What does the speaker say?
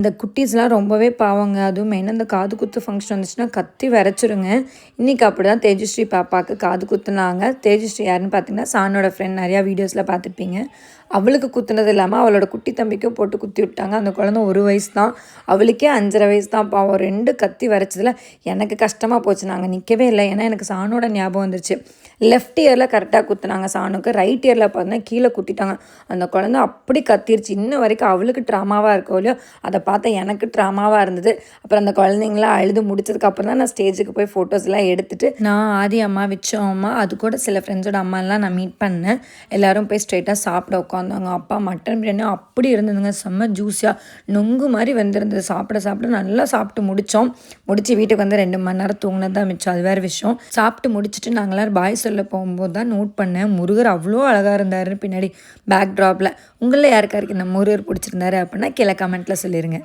இந்த குட்டீஸ்லாம் ரொம்பவே பாவங்க. அதுவும் மெயினாக இந்த காது குத்து ஃபங்க்ஷன் வந்துச்சுன்னா கத்தி விரைச்சிருங்க. இன்றைக்கி அப்படி தான் தேஜஸ்ரீ பாப்பாவுக்கு காது குத்துனாங்க. தேஜஸ்ரீ யாருன்னு பார்த்தீங்கன்னா சானோட ஃப்ரெண்ட், நிறையா வீடியோஸில் பார்த்துருப்பீங்க. அவளுக்கு குத்துனது இல்லாமல் அவளோட குட்டி தம்பிக்கும் போட்டு குத்தி விட்டாங்க. அந்த குழந்தை 1 வயசு தான், அவளுக்கே 5.5 வயசு தான். பாவம் 2 கத்தி வரைச்சதில் எனக்கு கஷ்டமாக போச்சு. நாங்கள் நிற்கவே இல்லை. ஏன்னா எனக்கு சானோட ஞாபகம் வந்துருச்சு. லெஃப்ட் இயரில் கரெக்டாக குத்துனாங்க சானுக்கு, ரைட் இயரில் பார்த்தீங்கன்னா கீழே குத்திட்டாங்க. அந்த குழந்தை அப்படி கத்திருச்சு. இன்ன வரைக்கும் அவளுக்கு ட்ராமாவாக இருக்கோ இல்லையோ, அதை பார்த்தா எனக்கு ட்ராமாவாக இருந்தது. அப்புறம் அந்த குழந்தைங்களாம் அழுது முடிச்சதுக்கப்புறம் தான் நான் ஸ்டேஜுக்கு போய் ஃபோட்டோஸ்லாம் எடுத்துகிட்டு நான் ஆதி அம்மா, விச்சம் அம்மா, அது கூட சில ஃப்ரெண்ட்ஸோட அம்மாலாம் நான் மீட் பண்ணேன். எல்லோரும் போய் ஸ்ட்ரெயிட்டாக சாப்பிட உட்காந்தாங்க. அப்பா மட்டன் பிரியாணி அப்படி இருந்ததுங்க, செம்ம ஜூஸியாக நொங்கு மாதிரி வந்திருந்தது. சாப்பிட நல்லா சாப்பிட்டு முடித்து வீட்டுக்கு வந்து 2 மணி நேரம் தூங்கினது தான் மிச்சம். அது வேறு விஷயம். சாப்பிட்டு முடிச்சுட்டு நாங்கள் எல்லோரும் பாய் சொல்ல போகும்போது தான் நோட் பண்ணேன், முருகர் அவ்வளோ அழகாக இருந்தார் பின்னாடி பேக் ட்ராப்பில். உங்களில் யாருக்காருக்கு இந்த முருகர் பிடிச்சிருந்தாரு அப்படின்னா கீழே கமெண்ட்டில் சொல்லிடுங்க.